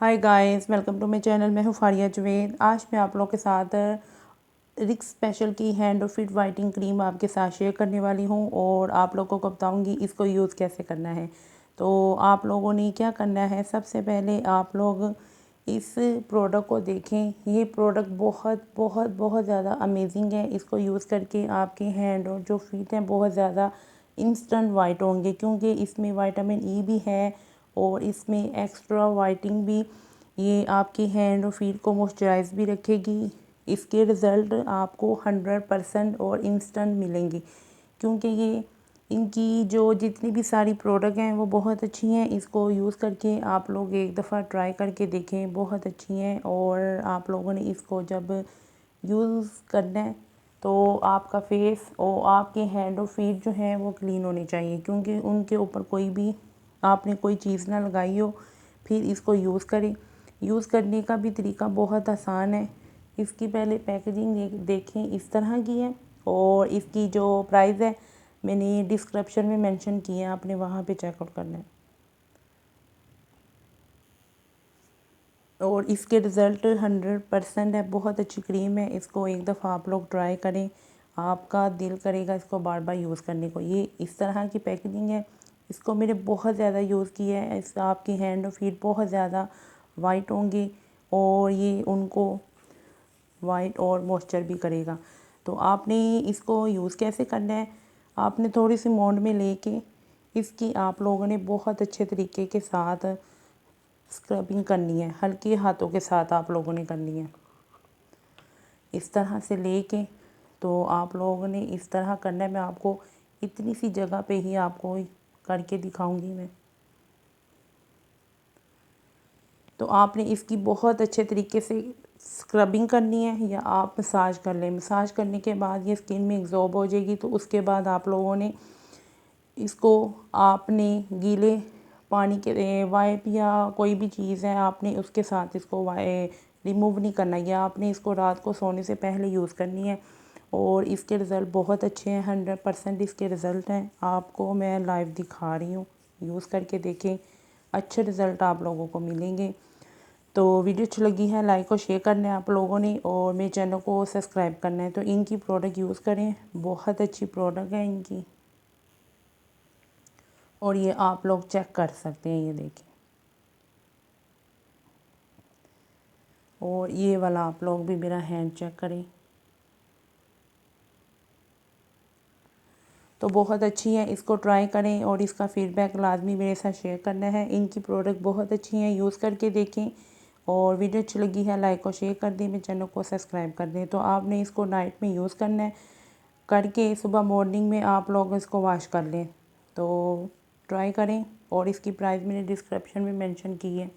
Hi guys, welcome to my channel. मैं हूँ फारिया जवेद। आज मैं आप लोगों के साथ रिक्स स्पेशल की हैंड और फीट वाइटनिंग क्रीम आपके साथ शेयर करने वाली हूँ और आप लोगों को बताऊँगी इसको यूज़ कैसे करना है। तो आप लोगों ने क्या करना है, सबसे पहले आप लोग इस प्रोडक्ट को देखें। ये प्रोडक्ट बहुत बहुत बहुत ज़्यादा अमेजिंग है। इसको यूज़ करके आपके हैंड और जो फीट हैं बहुत ज़्यादा इंस्टेंट वाइट होंगे, क्योंकि इसमें विटामिन ई भी है और इसमें एक्स्ट्रा वाइटिंग भी ये आपकी हैंड और फीट को मॉइस्चराइज भी रखेगी। इसके रिज़ल्ट आपको 100% और इंस्टेंट मिलेंगे, क्योंकि ये इनकी जो जितनी भी सारी प्रोडक्ट हैं वो बहुत अच्छी हैं। इसको यूज़ करके आप लोग एक दफ़ा ट्राई करके देखें, बहुत अच्छी हैं। और आप लोगों ने इसको जब यूज़ करना है तो आपका फेस और आपके हैंड और फीट जो हैं वो क्लीन होने चाहिए, क्योंकि उनके ऊपर कोई भी आपने कोई चीज़ ना लगाई हो। फिर इसको यूज़ करें। यूज़ करने का भी तरीका बहुत आसान है। इसकी पहले पैकेजिंग देखें, इस तरह की है और इसकी जो प्राइस है मैंने डिस्क्रिप्शन में मेंशन की है, आपने वहाँ पे चेकआउट करना है। और इसके रिज़ल्ट 100% है, बहुत अच्छी क्रीम है। इसको एक दफ़ा आप लोग ट्राई करें, आपका दिल करेगा इसको बार बार यूज़ करने को। ये इस तरह की पैकेजिंग है। इसको मैंने बहुत ज़्यादा यूज़ किया है। इस आपकी हैंड और फीट बहुत ज़्यादा वाइट होंगे और ये उनको वाइट और मॉइस्चर भी करेगा। तो आपने इसको यूज़ कैसे करना है, आपने थोड़ी सी अमाउंट में लेके इसकी आप लोगों ने बहुत अच्छे तरीके के साथ स्क्रबिंग करनी है। हल्के हाथों के साथ आप लोगों ने करनी है, इस तरह से लेके। तो आप लोगों ने इस तरह करना है। मैं आपको इतनी सी जगह पे ही आपको करके दिखाऊंगी मैं। तो आपने इसकी बहुत अच्छे तरीके से स्क्रबिंग करनी है या आप मसाज कर लें। मसाज करने के बाद ये स्किन में एब्जॉर्ब हो जाएगी। तो उसके बाद आप लोगों ने इसको आपने गीले पानी के वाइप या कोई भी चीज़ है, आपने उसके साथ इसको रिमूव नहीं करना, या आपने इसको रात को सोने से पहले यूज़ करनी है। और इसके रिज़ल्ट बहुत अच्छे हैं, 100% इसके रिज़ल्ट हैं। आपको मैं लाइव दिखा रही हूँ, यूज़ करके देखें, अच्छे रिज़ल्ट आप लोगों को मिलेंगे। तो वीडियो अच्छी लगी है लाइक और शेयर करना है आप लोगों ने, और मेरे चैनल को सब्सक्राइब करना है। तो इनकी प्रोडक्ट यूज़ करें, बहुत अच्छी प्रोडक्ट है इनकी। और ये आप लोग चेक कर सकते हैं, ये देखें। और ये वाला आप लोग भी मेरा हैंड चेक करें। तो बहुत अच्छी है, इसको ट्राई करें और इसका फ़ीडबैक लाजमी मेरे साथ शेयर करना है। इनकी प्रोडक्ट बहुत अच्छी हैं, यूज़ करके देखें। और वीडियो अच्छी लगी है लाइक और शेयर कर दें, मेरे चैनल को सब्सक्राइब कर दें। तो आपने इसको नाइट में यूज़ करना है, करके सुबह मॉर्निंग में आप लोग इसको वॉश कर लें। तो ट्राई करें। और इसकी प्राइस मैंने डिस्क्रिप्शन में मेंशन की है।